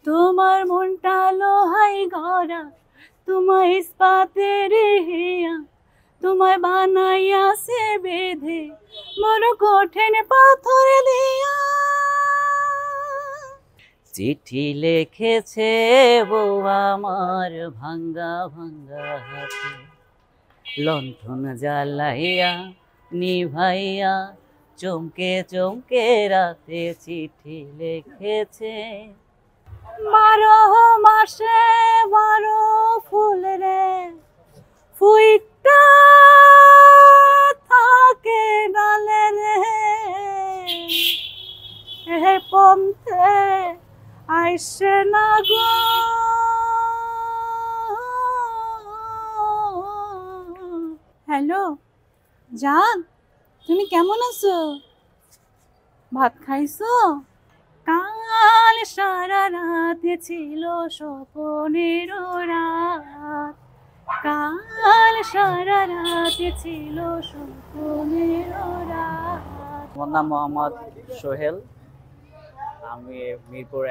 তোমার মনটা লোহাই গড়া, তোমায় ইস্পাতের হিয়া, তোমায় বানাইয়াছে বেঁধে বড় কঠিন পাথর দিয়া। চিঠি লিখেছে বউ আমার ভাঙ্গা ভাঙ্গা হাতে, লণ্ঠন জ্বালাইয়া নিভাইয়া চমকে চমকে রাতে চিঠি লিখেছে। 12 মাসে 12 ফুল রে ফুইটা থাকে ডালে রে, এ পন্থে আইসে না গো। হ্যালো জান, তুমি কেমন আছো? ভাত খাইছো? কাল সারা রাতে ছিল স্বপ্নের রাত, কাল সারা রাতে ছিল স্বপ্নের রাত। আমার নাম মোহাম্মদ সোহেল। আমি মিরপুর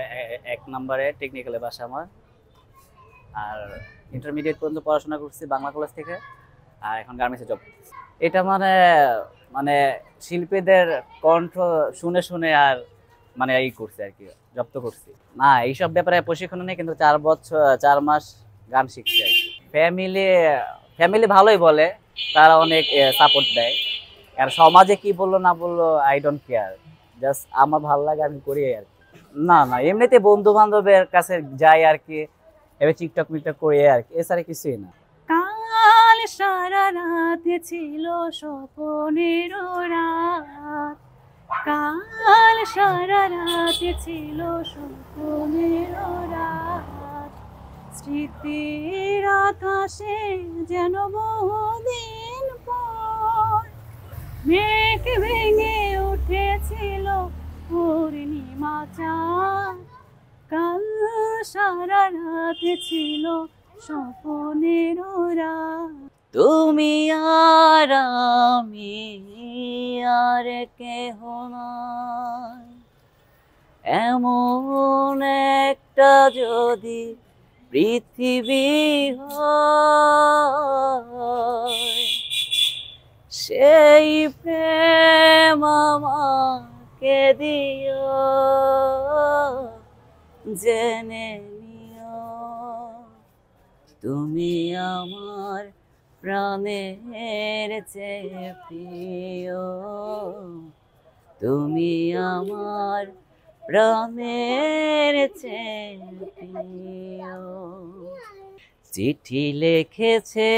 1 নম্বরে টেকনিক্যালে বাসা আমার। আর ইন্টারমিডিয়েট পর্যন্ত পড়াশোনা করছি বাংলা কলেজ থেকে, আর এখন গার্মেন্টসে জব করছি। এটা মানে মানে শিল্পীদের কণ্ঠ শুনে শুনে আর মানে এই করছি আর কি, জব্দ করছি না। এইসব ব্যাপারে প্রশিক্ষণ নেই, কিন্তু 4 মাস গান শিখছি আর কি। ফ্যামিলি ভালোই বলে, তারা অনেক সাপোর্ট দেয়। আর সমাজে কি বললো না বললো আই ডোন্ট কেয়ার, জাস্ট আমার ভালো লাগে আমি করি আর কি। না না, এমনিতে বন্ধু বান্ধবের কাছে যাই আর কি, এবার টিকটক মিকটক করি আর কি, এছাড়া কিছুই না। কাল সারা রাতে ছিল স্বপ্নের রাত, কাল সারা রাতে ছিল স্বপ্নের রাত। স্মৃতির আকাশে যেন বহুদিন পর মেঘ ভেঙে উঠেছিল পূর্ণিমা চাঁদ, কাল সারা রাতে ছিল স্বপ্নের রাত। তুমি আর আমি আর কেহ নয়, এমন একটা যদি পৃথিবী হয়, সেই প্রেম আমাকে দিও, জেনে নিও তুমি আমার প্রাণের চেয়ে প্রিয়, তুমি আমার প্রাণের চেয়ে প্রিয়। চিঠি লিখেছে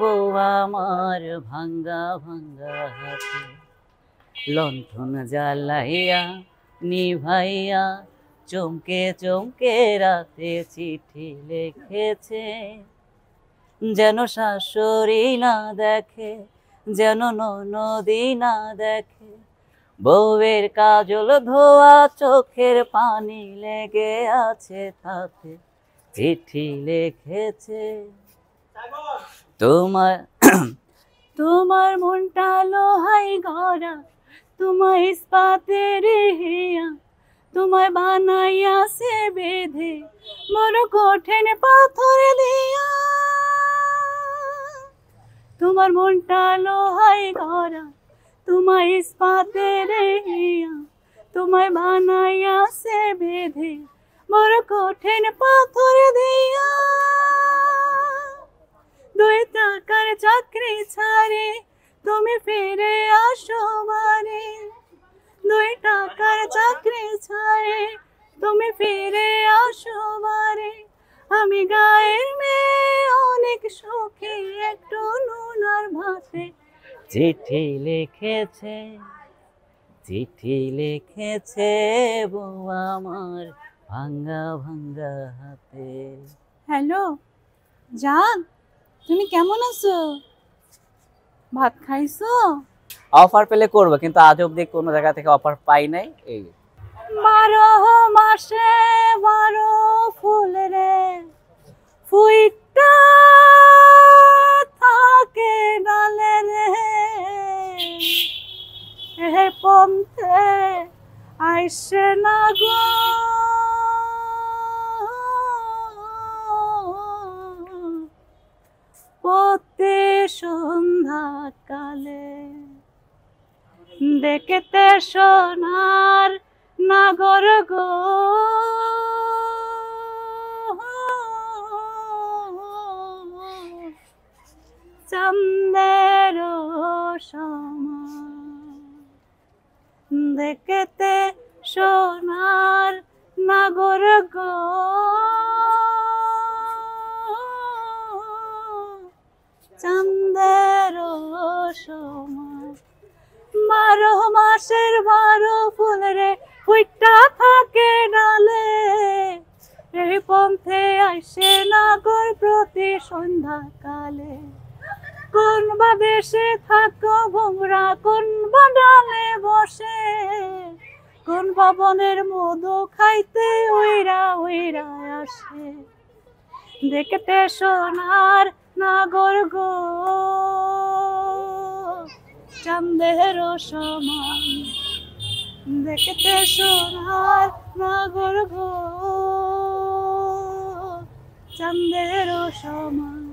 বউ আমার ভাঙ্গা ভাঙ্গা হাতে, লণ্ঠন জ্বালাইয়া নিভাইয়া চমকে চমকে রাতে চিঠি লিখেছে। যেন শাশুড়ি না দেখে, যেন ননদি না দেখে, বউয়ের কাজল ধোয়া চোখের পানি লেগে আছে তাতে চিঠি লিখেছে। তোমার মনটা লোহাই গড়া, তোমায় ইস্পাতের হিয়া, তোমায় বানাইয়াছে বেঁধে বড় কঠিন পাথর দিয়া। তোমার মনটা লোহাই গড়া, তোমায় ইস্পাতের হিয়া, তোমায় বানাইয়াছে বেঁধে বড় কঠিন পাথর দিয়া। 2 টাকার চাকরি ছাড়ে তুমি ফিরে আসো বাড়ি, 2 টাকার চাকরি ছাড়ে তুমি ফিরে আসো বাড়ি। আমি গায়ের মেয়ে অনেক সুখী, একটু নুন আর ভাতে চিঠি লিখেছে, চিঠি লিখেছে বউ আমার ভাঙ্গা ভাঙ্গা হাতে। হ্যালো জান, তুমি কেমন আছো? ভাত খাইছো? অফার পেলে করবো, কিন্তু আজ অব্দি কোনো জায়গা থেকে অফার পাই নাই। এই 12 মাসে 12 ফুল রে ফুইটা থাকে ডালে রে, এ পন্থে আইসে না গো। দেখতে সোনার নাগর গো, চাঁদের সমান, দেখতে সোনার নাগর গো, চাঁদের সমান। 12 মাসের 12 ফুল রে ফুইটা থাকে ডালে, এই পন্থে আইসে নাগর প্রতি সন্ধ্যা কালে। কোন বা দেশে থাকো ভোমরা, কোন বা ডালে বসে, কোন ভবনের মধু খাইতে উইরা উইরা আসে। দেখতে সোনার নাগর গো, চাঁদের সমান, দেখতে সোনার নাগর গো, চাঁদের সমান।